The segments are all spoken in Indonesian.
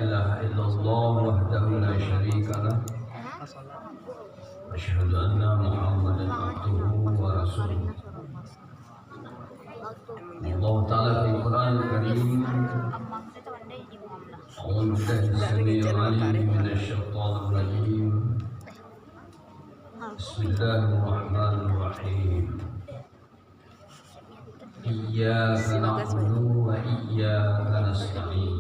إله إلا الله وحده لا شريك له أشهد أن محمدا عبده ورسوله. الله تعالى في القرآن الكريم أعوذ بالله السميع العليم من الشيطان الرجيم بسم الله الرحمن الرحيم إياك نعبد وإياك نستعين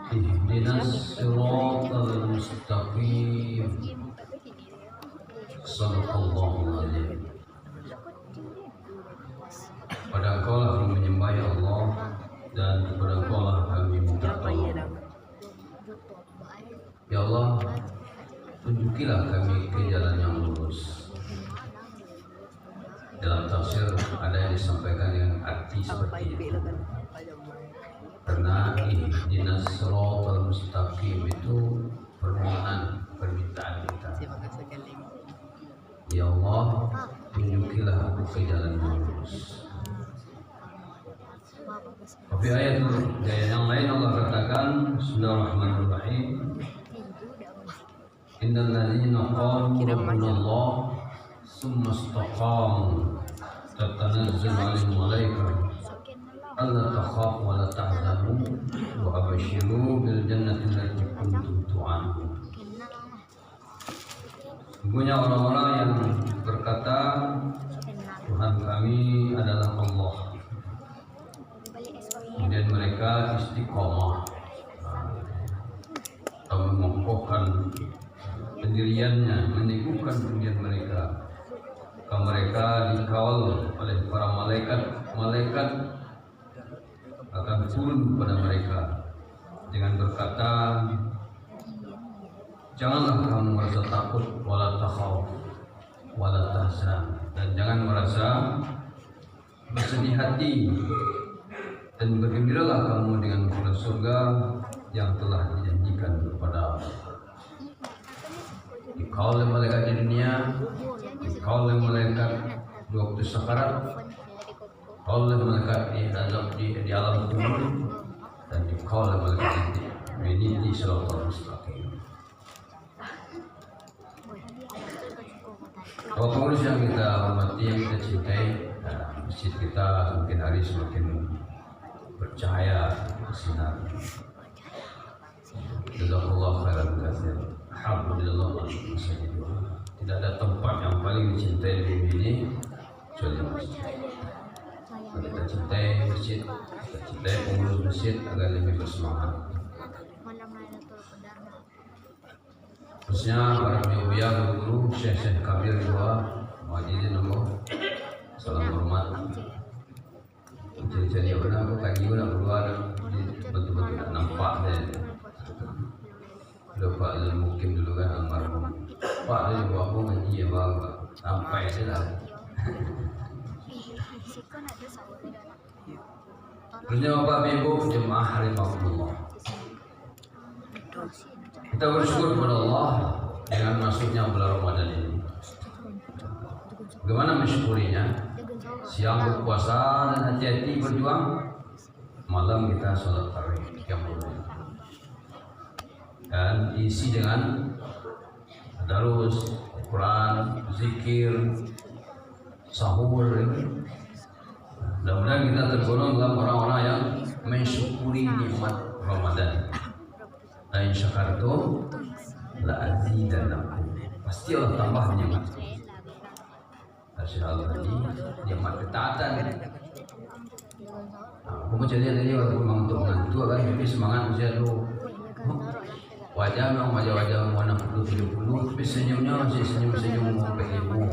اهدنا الصراط المستقيم صدق الله العظيم. Pada Engkau lah kami menyembah ya Allah, dan kepada Engkau lah kami minta tolong. Ya Allah, tunjukilah kami ke jalan yang lurus. Dalam tafsir ada yang disampaikan dengan arti seperti itu. Karena ihdinas siratal mustaqim itu permintaan kita. Ya Allah, tunjukilah aku ke jalan yang lurus. Tapi ayat yang lain Allah katakan, Bismillahirrahmanirrahim. Innal ladzina qalu rabbunallah tsumma istaqamu tatanazzalu alaihim malaikah alla takhafu wa la tahzanu wa abshiru bil jannati allati kuntum tu'adun. Sungguhnya orang-orang yang berkata Tuhan kami adalah Allah, kemudian mereka istiqomah atau mengokohkan pendiriannya, meneguhkan pendirian mereka. Maka mereka dikawal oleh para malaikat akan turun kepada mereka dengan berkata, janganlah kamu merasa takut, wala takhaf, wala tahzan, dan jangan merasa bersedih hati, dan bergembiralah kamu dengan surga yang telah dijanjikan kepada dikawal oleh malaikat di dunia, dikawal oleh malaikat di waktu sakarat, dikawal oleh malaikat di alam kubur, dan dikawal oleh malaikat nanti meniti siratal mustaqim. Bapak pengurus yang kita hormati, yang kita cintai, masjid kita semakin hari semakin bercahaya, bersinar. Jazakallahu khairan katsir. Alhamdulillah, tidak ada tempat yang paling dicintai di bumi ini kecuali masjid. Kita cintai masjid, kita cintai pengurus masjid agar lebih bersemangat. Khususnya para penyelia, guru, syekh kabir dua, majidin Allah, salam hormat. Jadi apa aku kaji pun berdua, betul-betul tak nampak deh. Pak mungkin dulu kan almarhum Pak dia buat apa ngaji ya bang, sampai je lah. Terusnya Bapak Ibu jemaah rahimahullah, kita bersyukur kepada Allah dengan masuknya bulan Ramadan ini. Bagaimana mensyukurinya? Siang berpuasa dan hati-hati berjuang, malam kita sholat tarawih 30 menit. Dan isi dengan tadarus, Quran, zikir, sahur. Mudah-mudahan kita tergolong dalam orang-orang yang mensyukuri nikmat Ramadan. La in syakartum la azidannakum. Pasti Allah tambah nikmat. Asyhadu tadi nikmat ketaatan. Aku macam tadi waktu untuk mengantuk kan, tapi semangat usia dulu. Wajah memang wajah-wajah warna 70, tapi senyumnya masih senyum-senyum ibu.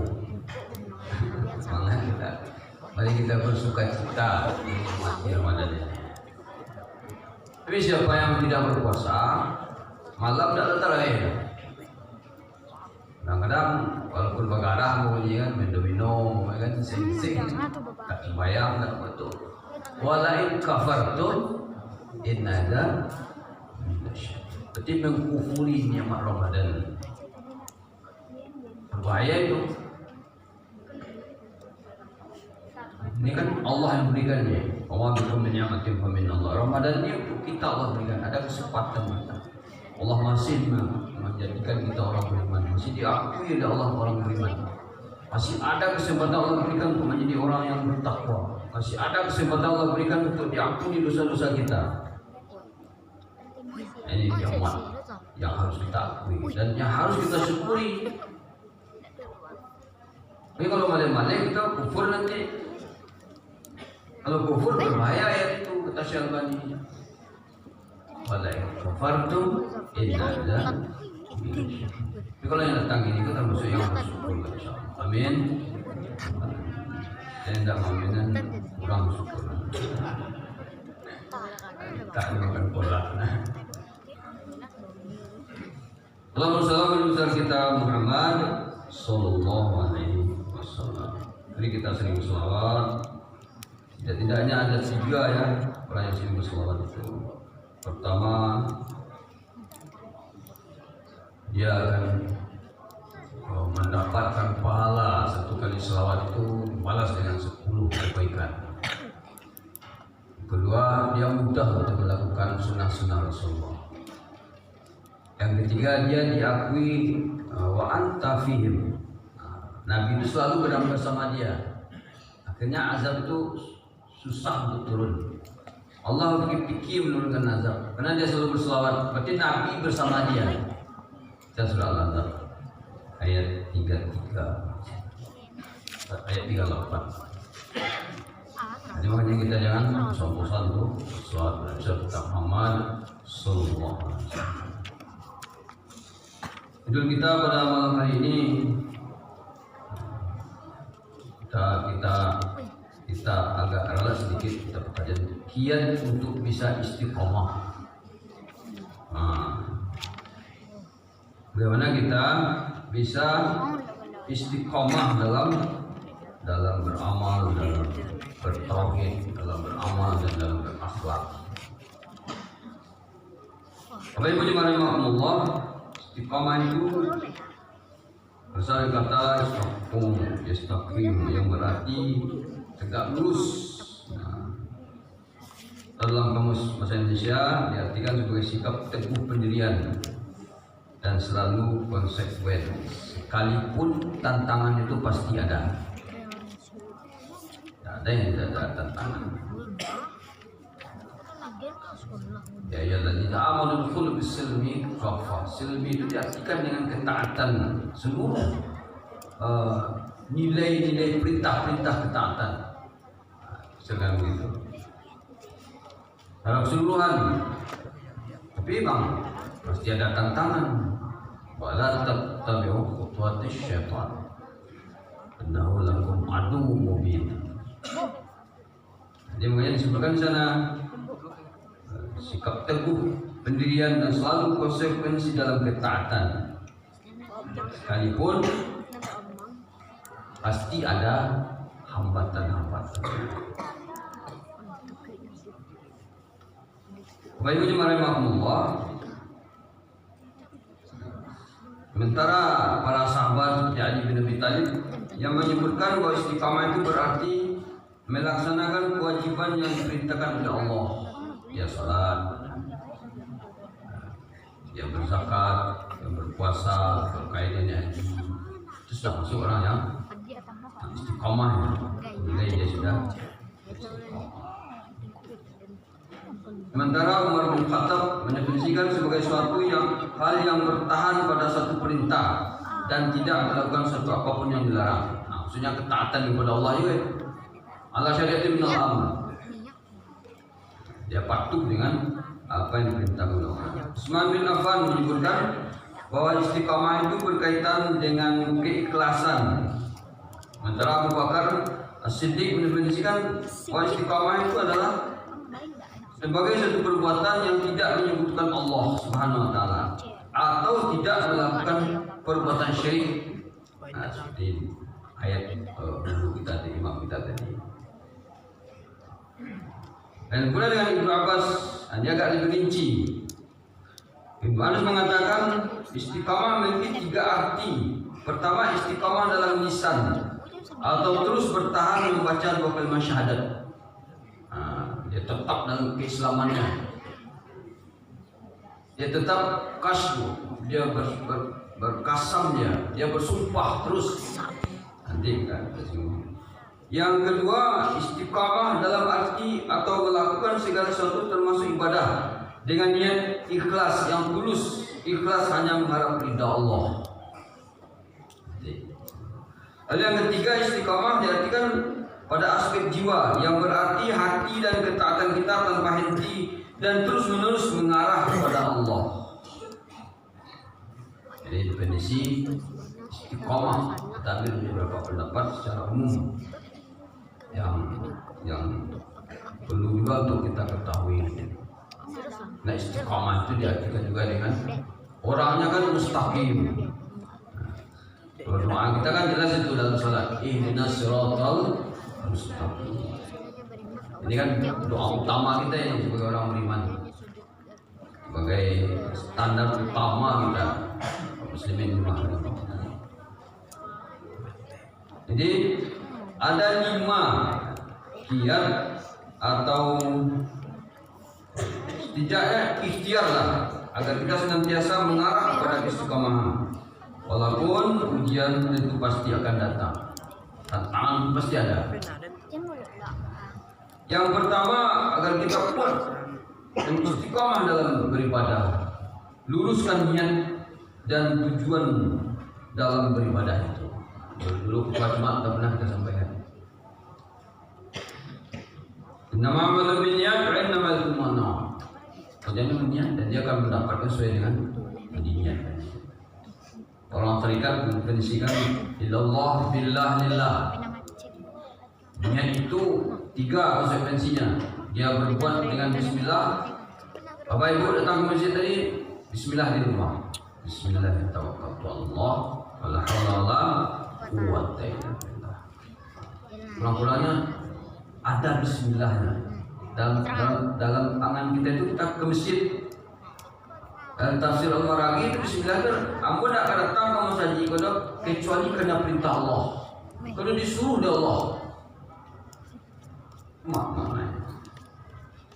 Semangat kita. Mari kita bersuka cita di Ramadan ini. Tapi siapa yang tidak berpuasa, malam tidak tarawih. Kadang-kadang walaupun begadang bunyi kan, minum, kan sing-sing, tak sembahyang, tak betul. Walain kafartum innada minasy. Berarti mengkufuri nikmat Ramadan. Berbahaya itu. Ini kan Allah yang berikannya. Wa bikum min ni'matin fa min Allah. Ramadan ini untuk kita Allah berikan, ada kesempatan kita. Allah masih menjadikan kita orang beriman, masih diakui oleh Allah orang beriman. Masih ada kesempatan Allah berikan untuk menjadi orang yang bertakwa. Masih ada kesempatan Allah berikan untuk diampuni dosa-dosa kita. Ini nikmat yang harus kita akui dan yang harus kita syukuri. Tapi kalau malah-malah kita kufur nanti. Kalau kufur berbahaya ya itu kata Syalbani. Wala kafartum illa billah. Tapi kalau yang datang ini kita termasuk yang bersyukur insyaallah. Amin. Dan tidak mengaminkan kurang syukur. Tak makan pola. Allahumma shalli ala kita Muhammad sallallahu alaihi wasallam. Jadi kita sering berselawat. Tidaknya ada 3 ya orang yang sering berselawat itu. Pertama, dia akan mendapatkan pahala 1 kali selawat itu balas dengan 10 kebaikan. Kedua, dia mudah untuk melakukan sunnah-sunnah Rasulullah. Yang ketiga, dia diakui wa anta fihim. Nabi itu selalu berada bersama dia. Akhirnya azab itu susah untuk turun. Allah fikir menurunkan azab karena dia selalu berselawat. Berarti Nabi bersama dia. Kita surah Al-Azab ayat 33 ayat 38. Jadi makanya kita jangan bosan-bosan untuk selawat serta Muhammad sallallahu alaihi wasallam. Judul kita pada malam hari ini kita agak ralat sedikit kita kajian kiat untuk bisa istiqomah. Bagaimana kita bisa istiqomah dalam beramal, dalam bertauhid, dalam beramal dan dalam berakhlak. Bapak Ibu jemaah rahimahumullah, istiqomah itu berasal dari kata istaqim yang berarti tegak lurus. Dalam kamus bahasa Indonesia diartikan sebagai sikap teguh pendirian dan selalu konsekuen. Sekalipun tantangan itu pasti ada. Tidak ada yang tidak ada tantangan. Ya ayyuhalladzina amanu udkhulu bis-silmi kafah. Silmi itu diartikan dengan ketaatan seluruh nilai-nilai perintah-perintah ketaatan. Sedang begitu. Dalam keseluruhan. Tapi memang pasti ada tantangan. Wala tattabi'u khutuwatis syaitan. Innahu lakum aduwwun mubin. Jadi makanya disebutkan di sana sikap teguh pendirian dan selalu konsekuensi dalam ketaatan. Sekalipun pasti ada hambatan-hambatan. Bapak Ibu jemaah rahimahumullah, sementara para sahabat seperti Ali bin Abi Thalib yang menyebutkan bahwa istiqamah itu berarti melaksanakan kewajiban yang diperintahkan oleh Allah. Dia salat, dia berzakat, dia berpuasa, berkaitan haji. Itu sudah masuk orang yang istiqamah ya. Nilai dia sudah istiqamah. Sementara Umar bin Khattab mendefinisikan sebagai suatu hal yang bertahan pada satu perintah dan tidak melakukan sesuatu apapun yang dilarang. Maksudnya ketaatan kepada Allah juga. Allah syariat min al-amr. Dia patuh dengan apa yang diperintahkan oleh Allah. Utsman bin Affan menyebutkan bahwa istiqamah itu berkaitan dengan keikhlasan. Sementara Abu Bakar As-Siddiq mendefinisikan bahwa istiqamah itu adalah sebagai satu perbuatan yang tidak menyebutkan Allah Subhanahu wa taala atau tidak melakukan perbuatan syirik. Nah, seperti ayat guru kita tadi, imam kita tadi. Dan pula dengan Ibnu Abbas, dia agak lebih rinci. Ibnu Abbas mengatakan istiqamah memiliki 3 arti. Pertama, istiqamah dalam lisan atau terus bertahan membaca 2 kalimat syahadat. dia tetap dalam keislamannya, dia tetap kasbu, dia berkasam, dia bersumpah terus. Nanti kan. Yang kedua, istiqamah dalam arti atau melakukan segala sesuatu termasuk ibadah dengan niat ikhlas yang tulus, ikhlas hanya mengharap ridha Allah. Lalu yang ketiga, istiqamah diartikan pada aspek jiwa, yang berarti hati dan ketaatan kita tanpa henti dan terus menerus mengarah kepada Allah. Jadi definisi istiqamah tadi beberapa pendapat secara umum yang perlu juga untuk kita ketahui. Nah, istiqamah itu diartikan juga dengan orangnya kan mustaqim. Doa kita kan jelas itu dalam salat, ihdinas siratal mustaqim. Ini kan doa utama kita ini sebagai orang beriman, sebagai standar utama kita muslimin jemaah. Jadi ada 5 kiat atau setidaknya ikhtiar lah agar kita senantiasa mengarah kepada istiqamah. Walaupun ujian itu pasti akan datang, tantangan pasti ada. Yang pertama, agar kita kuat dan istiqamah dalam beribadah, luruskan niat dan tujuan dalam beribadah itu. Dulu Jumat tak pernah kita sampaikan. Nama amal niat, nama al-mana. Kerjanya niat dan dia akan mendapatkan sesuai dengan niat. Orang tarikat mendefinisikan illallah billah lillah. Niat itu 3 konsekuensinya. Dia berbuat dengan bismillah. Bapak Ibu datang ke masjid tadi, bismillah di rumah. Bismillah tawakkaltu Allah wala haula wala quwwata illa billah. Kurang-kurangnya ada bismillahnya. Dalam tangan kita itu kita ke masjid. Dalam tafsir Al-Maraghi itu bismillah itu ampun tak akan datang ke masjid kecuali kena perintah Allah. Kalau disuruh oleh Allah. Maknanya.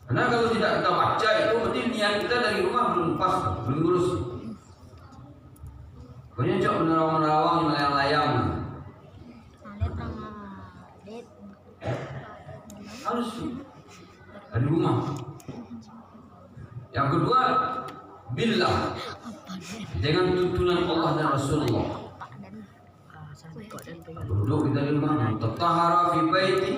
Karena kalau tidak kita baca itu berarti niat kita dari rumah belum pas, belum lurus. Banyak cok menerawang-menerawang melayang-layang. Harus dari rumah. Yang kedua, billah, dengan tuntunan Allah dan Rasulullah. Duduk kita di rumah, tatahara fi baiti,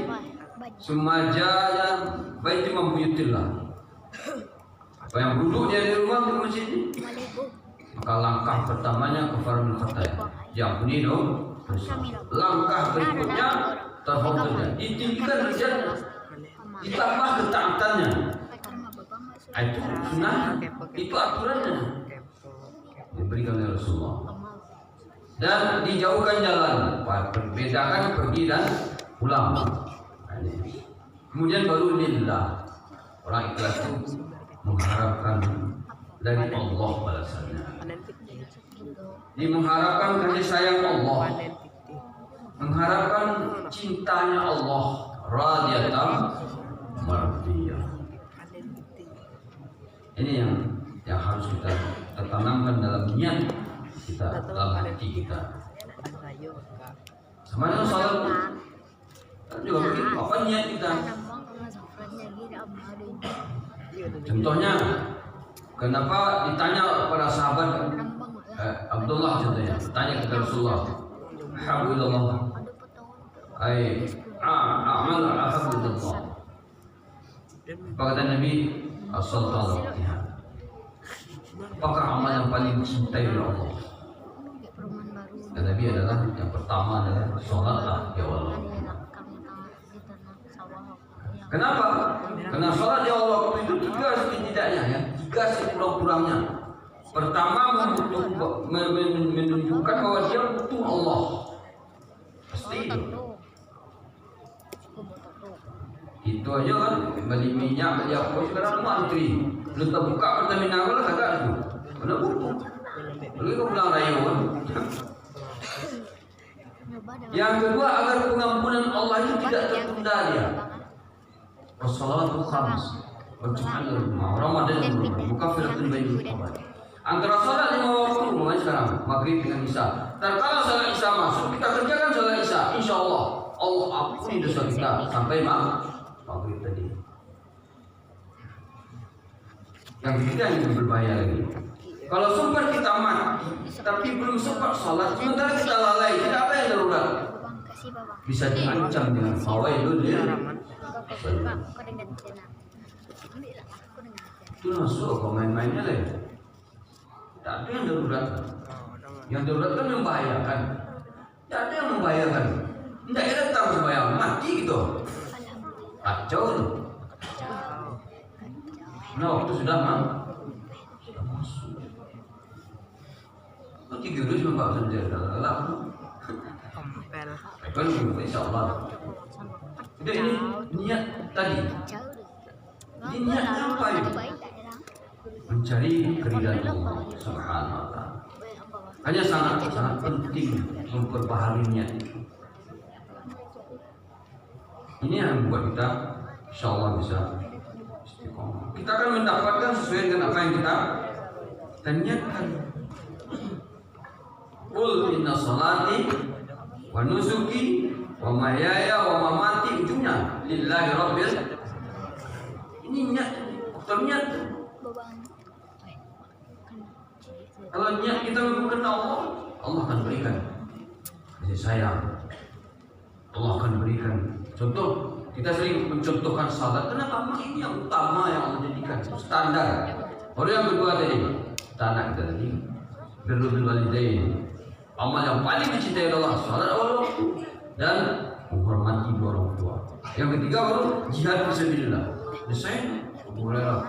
semajalan baiti membuyutillah. Apa yang duduk di rumah di masjid ini, maka langkah pertamanya kafarul khataya. Yang ini dong. Langkah berikutnya terhormatnya, ditinggikan derajatnya, ditambah ketaatannya. Itu sunnah, itu aturannya diberikan oleh Rasulullah. Dan dijauhkan jalan, bedakan pergi dan pulang. Kemudian baru lillah, orang ikhlas itu mengharapkan dari Allah balasannya. Dia mengharapkan kasih sayang Allah, mengharapkan cintanya Allah, radiyatan mardiyah. Ini yang harus kita tanamkan dalam niat kita, dalam hati kita. Sama dengan salat juga begitu. Apa niat kita? Contohnya, kenapa ditanya para sahabat Abdullah contohnya, tanya kepada Rasulullah, Alhamdulillah, amal alhamdulillah. Kata Nabi, as-salatu al-fatihah. Apakah amal yang paling dicintai oleh Allah? Dan Nabi adalah yang pertama adalah sholatlah ya Allah. Kenapa? Karena sholat ya Allah itu 3 setidaknya ya, 3 sekurang-kurangnya. Pertama menunjukkan bahwa dia butuh Allah. Pasti itu aja kan, beli minyak, beli apa sekarang antri. Belum terbuka Pertamina lah kagak itu. Mana butuh. Lalu kau pulang raya kan. Yang kedua, agar pengampunan Allah itu tidak tertunda dia. Wassalatul khams wa jum'atul Ramadan mukaffiratun bainal qabat. Antara salat 5 waktu mulai sekarang maghrib dengan isya. Terkala salat isya masuk, kita kerjakan salat isya, insyaallah Allah ampuni dosa kita sampai maghrib tadi. Yang ketiga yang berbahaya lagi. Kalau sempat kita mati, tapi belum sempat sholat, sementara kita lalai, tidak apa yang darurat, bisa diancam dengan fawaidul lil. Itu masuk kok main-mainnya lah. Tidak ada yang darurat. Yang darurat kan membahayakan. Tidak ada yang membahayakan. Tidak ada datang sembahyang mati gitu. Kacau tu. Nah waktu sudah masuk. Nanti gurus membawa saja dalam. Kalau insyaAllah. Udah ini niat tadi. Ini niatnya apa ini? Mencari keridhaan Allah Subhanahu wa Ta'ala. Hanya sangat penting memperbaharui niat itu. Ini yang membuat kita insyaallah bisa istiqomah. Kita akan mendapatkan sesuai dengan apa yang kita niatkan. Qul inna salati wa nusuki wa mahyaya wa mamati, ujungnya lillahi rabbil. Ini niat, faktor niat. Kalau niat kita mengenal Allah, Allah akan berikan kasih sayang. Allah akan berikan. Contoh, kita sering mencontohkan salat. Kenapa? Ini yang utama yang Allah jadikan standar. Lalu yang kedua tadi, tanah kita tadi, birrul walidain. Amal yang paling dicintai Allah, salat awal waktu dan menghormati dua orang tua. Yang ketiga baru jihad fisabilillah. Selesai, bolehlah.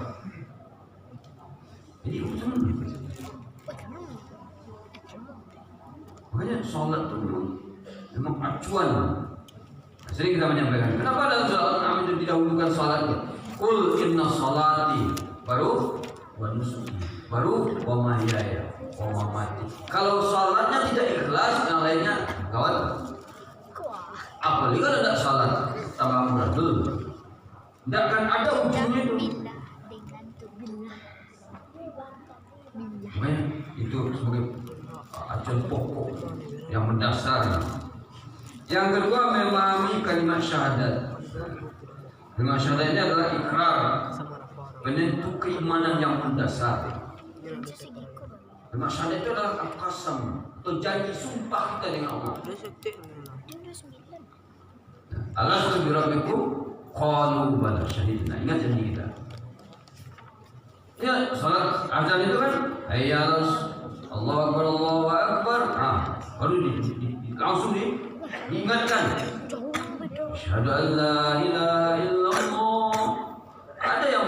Jadi betul. Makanya salat itu memang acuan. Sering kita menyampaikan, kenapa dalam salat kami itu didahulukan salat? Qul inna salati, baru wa nusuki, baru wa mahyaya wa mamati. Kalau salatnya tidak ikhlas, yang lainnya kawan. Apalagi kalau tidak salat, tambah murah dulu. Tidak akan ada ujungnya itu. Makanya itu sebagai acuan pokok yang mendasar. Yang kedua, memahami kalimat syahadat. Kalimat syahadat ini adalah ikrar, penentu keimanan yang mendasar. Kalimat syahadat itu adalah al-qasam atau janji sumpah kita dengan Allah. Alastu bi rabbikum qalu bala syahidna. Ingat janji kita. Ya, salat azan itu kan hayya Allahu akbar Allahu akbar. Baru langsung diingatkan. Asyhadu an la ilaha illallah. Ada yang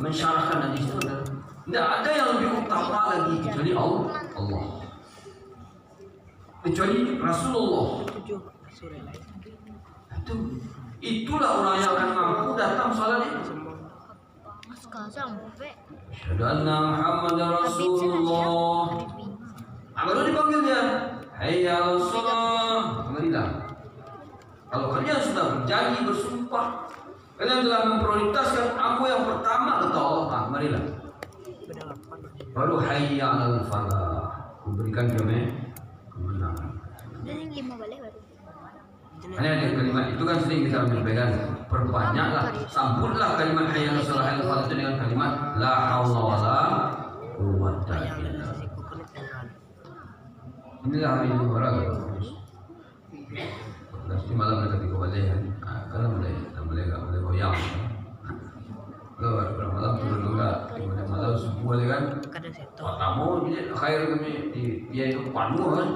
mensyarahkan hadis itu. Tidak ada yang lebih utama lagi kecuali Allah. Kecuali Rasulullah. Itulah orang yang akan mampu datang salat itu. Asyhadu anna Muhammadar Rasulullah. Baru dipanggil dia, hayya 'alas shalah. Marilah. Kalau kalian sudah berjanji bersumpah, kalian telah memprioritaskan aku yang pertama kata Allah, marilah. Baru hayya 'alal falah, memberikan kemenangan. Hanya di kalimat itu kan sering kita menyampaikan, perbanyaklah, sambutlah kalimat hayya 'alal falah itu dengan kalimat la haula wala quwwata illa billah. Inilah hari ini orang. Nanti malam kita kebalikan. Kalau boleh goyang. Kalau malam turun juga, kemudian malam subuh boleh kan? Tamu ini khair kami dia itu panu kan?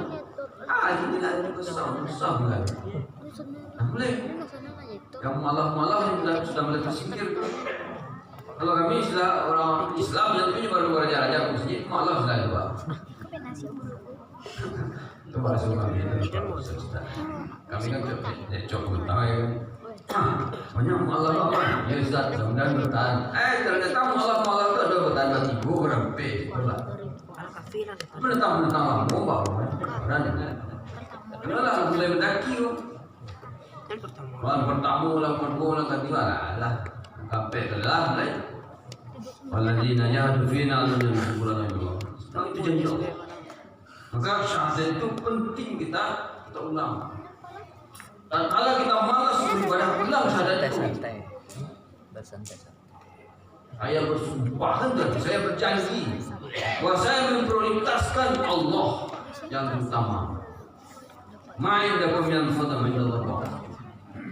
Ini lah itu susah kan? Boleh. Yang malam-malam ini sudah mulai tersikir. Kalau kami istilah orang Islam yang ini baru belajar ke masjid malam sudah juga. Itu baru semua kami kan cocok utang ya. Banyak malam apa? Ya Ustaz, kemudian bertahan. Ternyata malam-malam itu ada bertahan mati gue berempe. Menentang mau bawa. Kenapa mulai mendaki? Wan pertama lah, kedua lah, ketiga lah. Sampai kelah lah. Waladina jahadu fina lanahdiyanahum subulana. Nah, itu janji Allah. Maka syahadat itu penting kita ulang. Dan kalau kita malas beribadah, ulang syahadat itu. Saya bersumpah dan saya berjanji bahwa saya memprioritaskan Allah yang utama. Main dapat yang fadam Allah.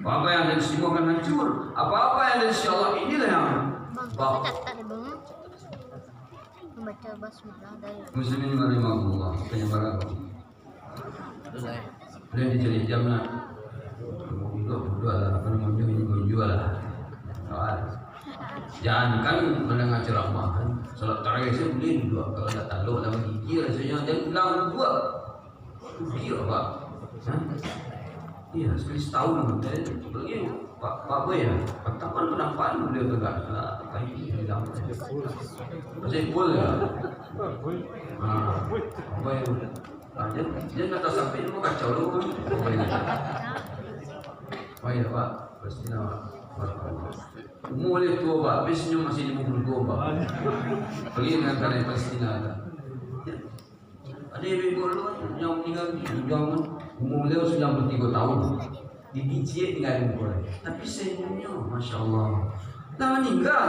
Apa yang ada di sini akan hancur. Apa-apa yang ada di sisi Allah inilah yang baik. Membaca basmalah dari Muslimin rahimahullah, penyebaran. Boleh dicari jamnya. Berdua lah, apa namanya menjual lah. Jangan kan mendengar ceramah kan. Salat tarawih saya boleh dua. Kalau tak tahu dalam gigi rasanya dia ulang dua. Gila pak. Iya sekali setahun. Lagi Pak Boy ya. Pertama penampakan beliau tegak. Apa ini di dalam? Masih full ya. Boy. Dia kata sampai itu kacau lu. Oh iya pak. Pasti nama. Mulai tua pak, biasanya masih 52 pak. Pergi dengan karena pasti ada. Ada ibu lu yang meninggal jangan umur beliau 93 tahun. Digigit tinggal ibu orang. Tapi senyumnya, masya Allah. Dah meninggal.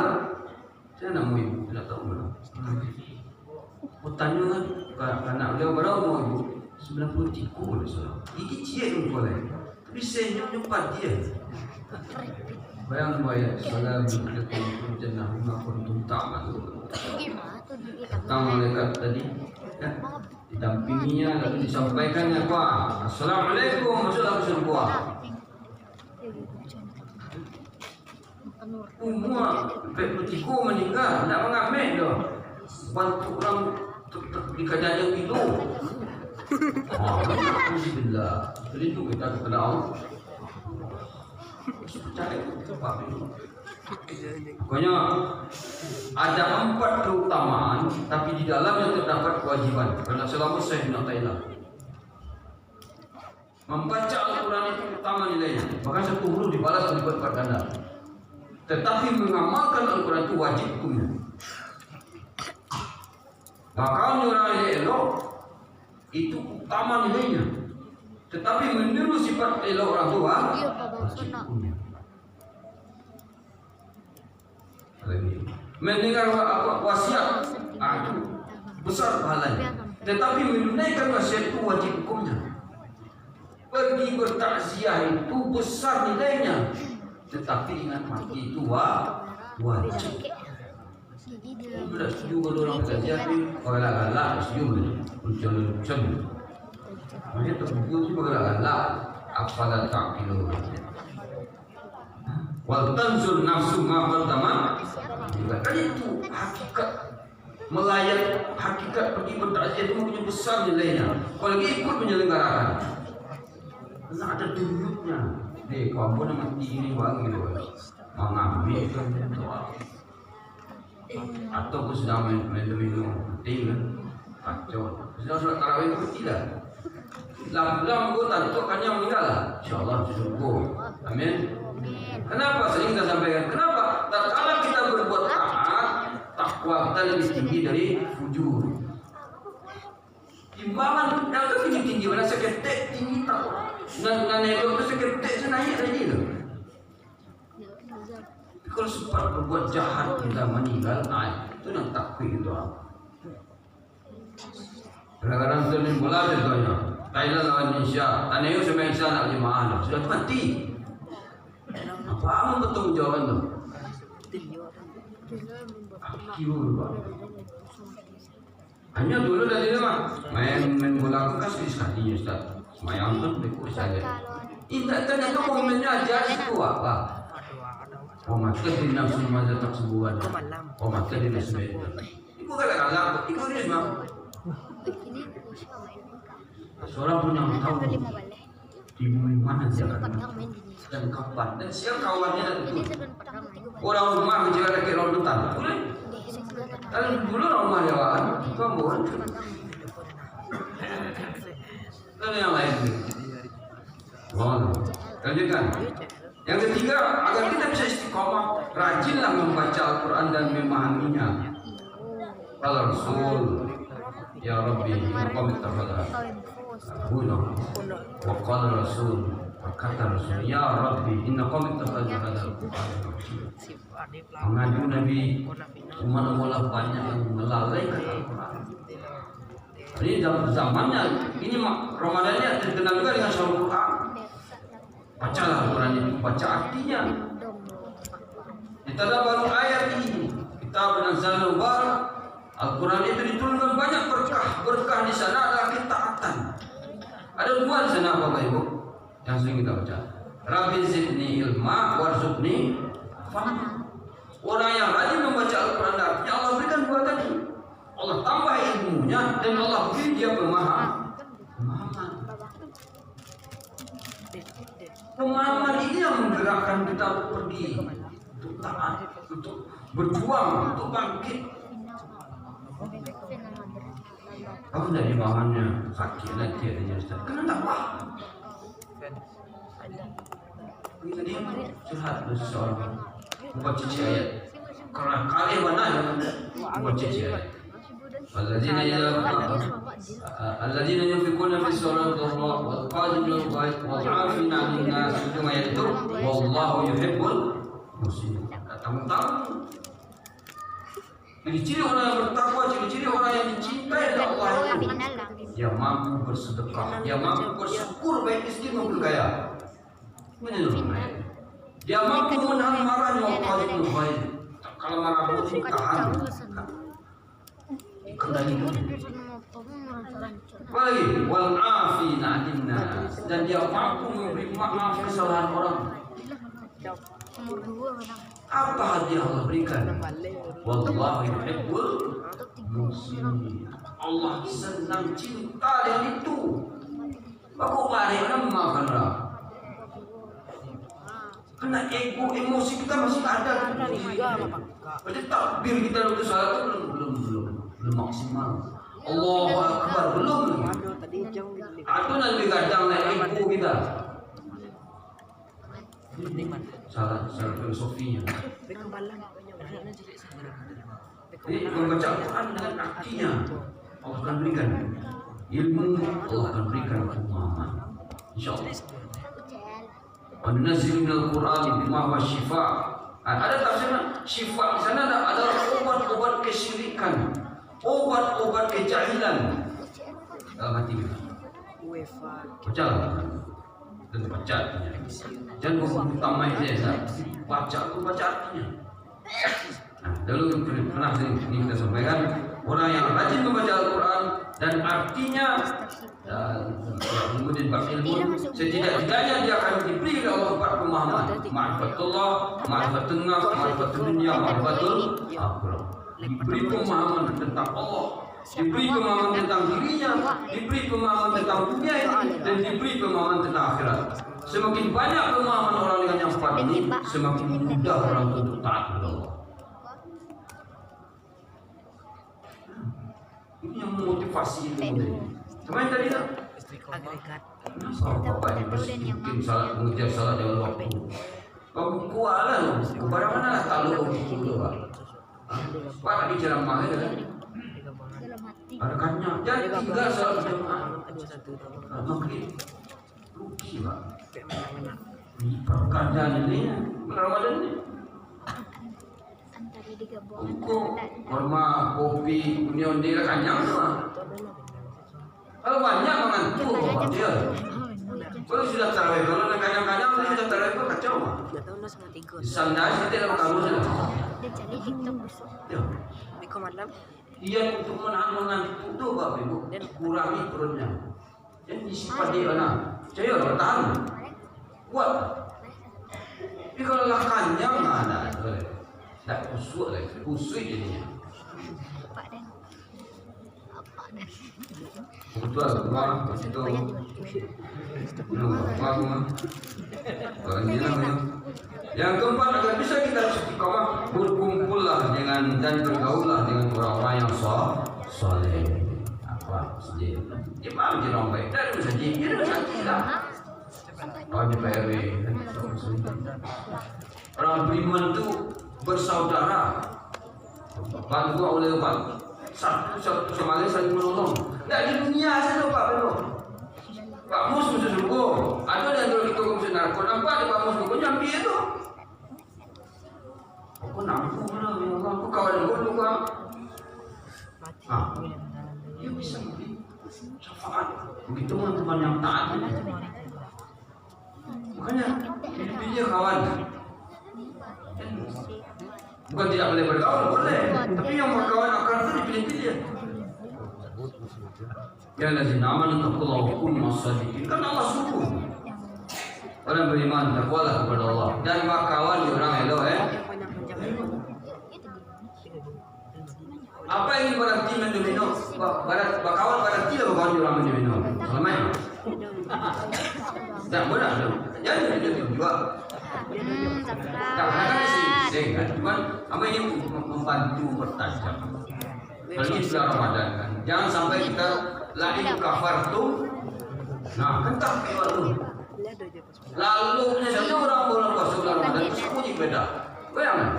Saya nak mau ibu, tidak tahu mana. Tanya kan, anak beliau berapa umur ibu? 93 boleh. Digigit ibu orang. Tapi senyumnya pada dia. Bayang bayang segala bentuk jenah maupun tamat. Malaikat tadi ya, didampinginya lalu disampaikannya apa? Assalamualaikum warahmatullahi wabarakatuh. Umur petiku meninggal, tidak mengambil doh. Bantu orang di kajian itu. Alhamdulillah. Jadi itu kita kenal. Pokoknya ada 4 keutamaan, tapi di dalamnya terdapat kewajiban. Karena selama saya nak Thailand membaca Al-Quran itu utama nilainya, bahkan 10 dibalas berlipat ganda. Tetapi mengamalkan Al-Quran itu wajib hukumnya. Maka orang yang elok itu utama nilainya. Tetapi meniru sifat elok orang tua wajib hukumnya. Mendengar wasiat itu besar pahalanya. Tetapi menunaikan wasiat itu wajib hukumnya. Pergi bertakziah itu besar nilainya. Tetapi ingat mati itu wajib. Sudah setuju kalau orang takziah ni galak-galak setuju uncul-uncul. Macam tu itu galak-galak apalah tak kilo. Wal tanzur nafsu ma qaddamat. Kan itu hakikat melayat, hakikat pergi bertakziah itu punya besar nilainya. Apalagi ikut menyelenggarakan. Karena ada dulunya. Dek, kamu nak mati ini wangi tu. Mengambil kan doa. Atau aku sedang minum penting kan. Kacau. Sedang solat tarawih itu tidak. Lam aku tak itu akannya meninggal lah. InsyaAllah syukur. Amin. Kenapa sering kita sampaikan? Kenapa? Tatkala kita berbuat taat, takwa kita lebih tinggi dari fujur. Timbangan yang tinggi mana seketek tinggi takwa. Dan itu seketek senaik lagi tu. Kalau sempat berbuat jahat kita meninggal, itu yang takwa itu. Kadang-kadang terlihat bola contohnya. Thailand lawan Indonesia, tanah itu sama Indonesia nak jemaah sudah mati. Apa betul jawaban tu? Hanya dulu dari rumah main bola kas sekali Ustaz. Semayang tu berikut saja. Indah ternyata komennya ajar itu apa? Oh mati di nafsu mazat tak sebulan. Oh mati di nafsu. Ibu kata-kata, ibu ni semua. Seorang pun yang tahu di mana dia akan dan kapan dan siang kawannya itu orang rumah bicara dekat rondotan boleh kalau dulu orang rumah jawaan kamu boleh dan yang lain wow dan lanjutkan. Yang ketiga, agar kita bisa istiqomah, rajinlah membaca Al-Quran dan memahaminya. Qala Rasul, ya Rabbi, qom tafadhal. Wa qala Rasul, berkata Rasul, ya Rabbi, inna qom tafadhal hadal Quran. Mengadu Nabi, umat Allah banyak yang melalaikan Al-Quran. Ini dalam zamannya, ini Ramadannya terkenal juga dengan syahrul Quran. Bacalah Al-Quran itu, baca artinya. Kita baru ayat ini. Kita benar-benar mubarak. Al-Quran itu diturunkan banyak berkah. Berkah di sana adalah ketaatan. Ada dua di sana Bapak Ibu yang sering kita baca. Rabbi zidni ilma warzuqni fahma. Orang yang rajin membaca Al-Quran artinya Allah berikan dua tadi. Allah tambah ilmunya dan Allah beri dia pemahaman. Pemahaman ini yang menggerakkan kita pergi untuk taat, untuk berjuang, untuk bangkit. Kamu dari bahannya sakit nanti adanya Ustaz. Karena tak paham. Tadi curhat seseorang buat cici ayat. Karena kali mana yang buat cici ayat. Alladzina yunfiquna fi sholati wal qadimina wal 'afina 'anil nas cuma itu wallahu yuhibbul muslimin. Tahu-tahu ciri-ciri orang yang bertakwa, ciri-ciri orang yang dicintai oleh Allah, yang mampu bersedekah, yang mampu bersyukur baik miskin maupun kaya. Dia mampu menahan marahnya Allah. Kalau marah pun tahan. Kendali lagi wal afina 'anil nas, dan dia mampu memberi maaf kesalahan orang. Apa hadiah Allah berikan? Wallahu yuhibbul muslimin. Allah senang cinta yang itu. Aku mari memaafkanlah. Karena ego, emosi kita masih ada. Berarti takbir kita untuk salat itu belum maksimal. Allahu Akbar belum. Itu nanti kadang naik ego kita. Salah filosofinya. Jadi membaca Al-Quran dengan artinya Allah akan berikan ilmu, Allah akan berikan pemahaman. InsyaAllah. An-nazil minal Quran bima huwa syifa. Ada tafsirnya syifa di sana ada obat-obat kesyirikan, obat-obat kejahilan dalam hati kita. Baca dan baca artinya. Jangan buku utama saja, baca artinya. Nah, dulu pernah ini kita sampaikan, orang yang rajin membaca Al-Quran dan artinya kemudian berilmu, setidak-tidaknya dia akan diberi oleh Allah empat pemahaman: ma'rifatullah, ma'rifatun nas, ma'rifatul dunya, ma'rifatul akhirah. Diberi pemahaman tentang Allah, diberi pemahaman tentang dirinya, diberi pemahaman tentang dunia ini, dan diberi pemahaman tentang akhirat. Semakin banyak pemahaman orang dengan yang empat ini, semakin mudah orang untuk taat kepada Allah. Ini yang memotivasi itu. Kemarin tadi tak? Bapak ini mungkin salat mengejar salat di waktu. Kau kuat lah, kepada mana lah kalau dulu Pak? Pak tadi ceramah kan? Ada kanya, jadi tinggal salat jemaah. Maghrib, rugi Pak. Perkandaan ini, Ramadan ini. Buku, kurma, kopi, union dia kanyang semua. Kalau banyak mengantuk Bapak dia. Kalau sudah tarawih, kalau nak kanyang-kanyang dia sudah tarawih pun kacau. Sandal kita dalam kamu sudah. Dia untuk menahan mengantuk tu Bapak Ibu, kurangi perutnya. Jadi sifat dia nak, saya bertahan, kuat. Tapi kalau lah kanyang ada. Tak kusuk lagi, kusuk jadinya. Betul, rumah itu. Yang keempat, agar bisa kita istiqomah, berkumpullah dengan dan bergaullah dengan orang-orang yang soleh. Apa masjid? Imam je orang baik, dari masjid, dia masjid lah. Kawan DPRD. Orang beriman itu bersaudara. Bantu oleh Pak. Satu sama lain saling menolong. Tidak di dunia saja Pak Beno. Pak Mus mesti sungguh. Ada yang kalau kita mesti narko nampak di Pak Mus bukan nyambi itu. Aku nampu mana? Aku kawan aku juga. Dia bisa beri syafaat. Begitu teman-teman yang taat. Makanya dia kawan. Bukan tidak boleh bergaul, boleh. Tapi yang berkawan akan itu dipilih-pilih. Ya lazina amanu taqullaha wa kunu mas-shadiqin. Kan Allah suruh. Orang beriman takwalah kepada Allah dan berkawan di orang elok Apa yang berarti mendomino? Berkawan berarti berkawan di orang mendomino. Selama ini. Tak benar tu. Jadi dia juga. Karena kan sih kan, cuman apa ini membantu bertajam. Kalau ini sudah Ramadan kan, jangan sampai kita lain kafar tu. Nah, kan tak tu. Lalu punya satu orang bulan puasa bulan Ramadan itu sembunyi beda. Bayangkan.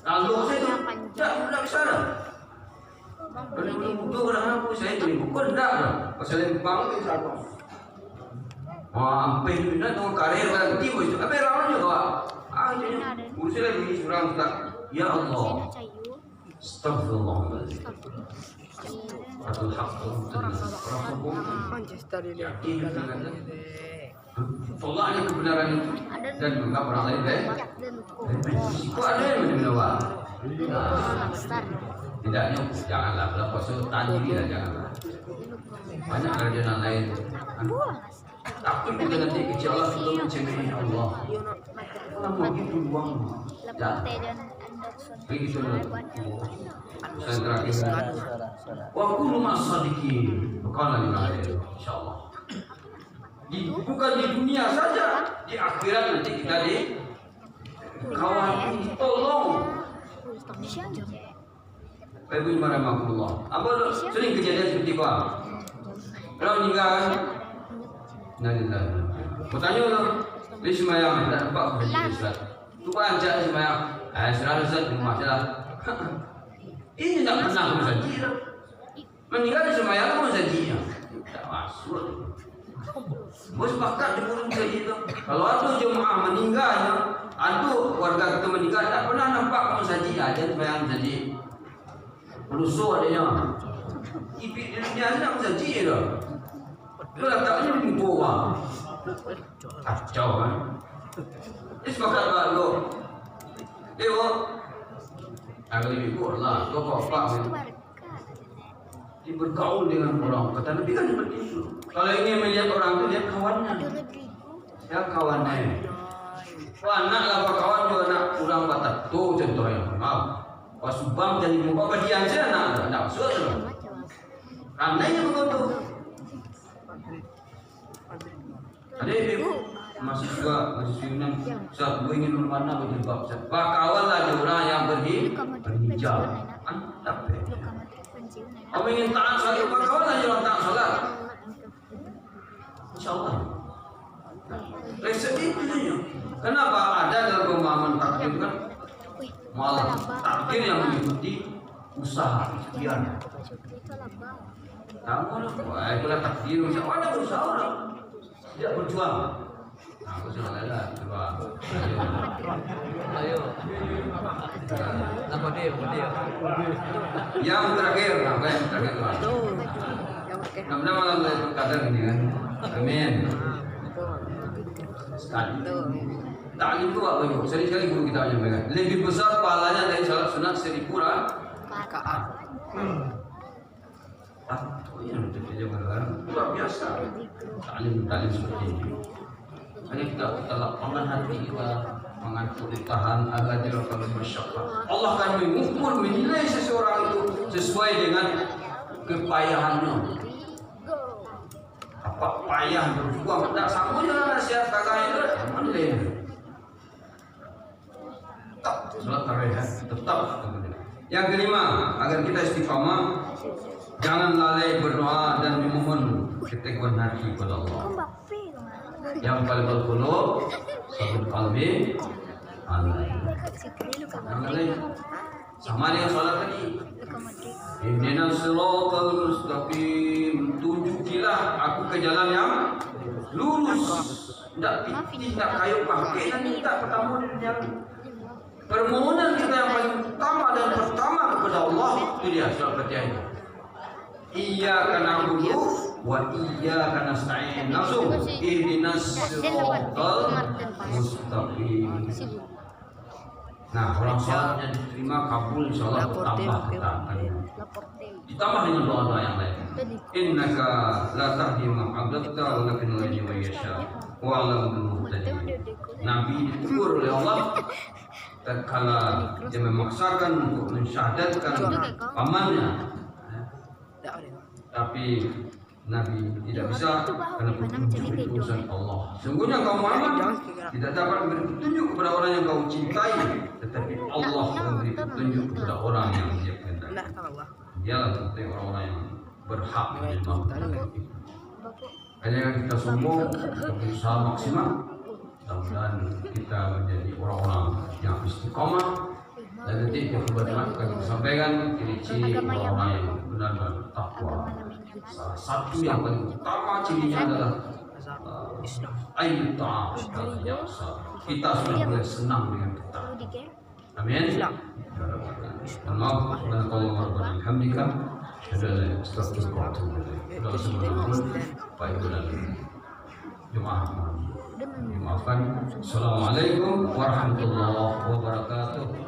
Lalu saya tu tak kesana. Kalau itu orang aku saya tu bukan tak dah. Pasal yang bangun itu hampir bina tu karir pada tiba itu. Apa ramai juga. Jadi urusan lagi seorang tak. Ya Allah. Astagfirullahaladzim. Atul haq Allah ini kebenaran itu dan juga orang lain kok ada yang menjawab tidaknya janganlah kalau puasa tadi lah janganlah banyak kerjaan lain tapi kita nanti kecil Allah belum mencemai Allah lama gitu buang begitu saya terakhir wa kullu mas-sadiqin bukanlah di akhir insyaallah bukan di dunia saja di akhirat nanti kita di kawan tolong Ibu Marhamullah apa sering kejadian seperti apa kalau meninggal nalillah bertanya loh di semayang tak nampak kejadian Islam tu panjang semayang selalu Ustaz di rumah saja ini tak pernah bersaji meninggal di semayang pun bersaji tak masuk bos sepakat di burung bersaji itu kalau ada jemaah meninggal ada warga kita meninggal tak pernah nampak bersaji aja semayang bersaji pelusuh adanya ipit di dunia saja bersaji itu itu letaknya di bawah kacau kan ini sepakat tak lo agak lebih kuat lah. Kau apa? Dia bergaul dengan orang. Kata Nabi kan seperti itu. Kalau ingin melihat orang itu lihat kawannya. Ya kawannya. Wah anaklah kawan juga anak kurang batak. Tuh contohnya. Maaf. Pas subang jadi muka badian saya anak. Tak masuk. Anaknya begitu. Ada ibu. Mahasiswa Yunan saat gue ingin bermana berjilbab kawan lah orang yang berhijab tapi kamu ingin taat salat kawan lah orang taat salat insyaallah resep itu kenapa ada dalam pemahaman takdir kan malah takdir yang mengikuti usaha ikhtiar kamu itulah takdir ada berusaha orang tidak berjuang. Aku sudah ada coba. Ayo. Nama dia. Yang terakhir, apa yang terakhir? Nama malam kata gini kan. Amin. Taklim itu apa itu? Sering-sering guru kita menyampaikan. Lebih besar pahalanya dari salat sunat 1000 rakaat. Oh iya, itu luar biasa. Taklim seperti ini. Hanya kita lapangkan hati kita mengatur tahan agar tidak terlalu bersyakwa. Allah akan mengukur menilai seseorang itu sesuai dengan kepayahannya. Apa payah berjuang tak sama dengan nasihat kakak itu menilai. Tetap salat tarawih tetap. Yang kelima agar kita istiqamah jangan lalai berdoa dan memohon keteguhan hati kepada Allah. Yang paling berqulub sabit qalbi Allah. Yang lain sama dengan salat tadi. Ihdinas siratal mustaqim, tunjukilah aku ke jalan yang lurus. Tidak kayu pakai dan tidak pertama yang permohonan kita yang paling utama dan pertama kepada Allah itu dia surat Fatihah itu. Iyyaka na'budu wa iyyaka nasta'in. Langsung ihdinas siratal mustaqim. Nah, orang salatnya diterima kabul insyaallah bertambah kita akan ditambah dengan doa-doa yang lain. Innaka la tahdi man ahbabta walakin Allah man yasha wa a'lamu bil muhtadin. Nabi ditegur oleh Allah tatkala dia memaksakan untuk mensyahadatkan pamannya, tapi Nabi tidak bisa karena petunjuk itu urusan Allah. Sungguhnya kaum Muhammad tidak dapat memberi petunjuk kepada orang yang kau cintai, tetapi Allah memberi petunjuk kepada orang yang dia kehendaki. Dialah tentunya orang-orang yang berhak menerima petunjuk itu. Hanya kita sombong, kita berusaha maksimal. Mudah-mudahan kita menjadi orang-orang yang istiqomah. Dan nanti kebetulan akan kita sampaikan ciri-ciri orang-orang yang benar-benar takwa. Salah satu yang paling utama cirinya adalah ayyut ta'am. Kita sudah mulai senang dengan kita. Amin. Maaf, subhanallahi walhamdulillah. Sudah astagfirullah. Sudah sebelum baik dan jemaah dimaafkan. Assalamualaikum warahmatullahi wabarakatuh.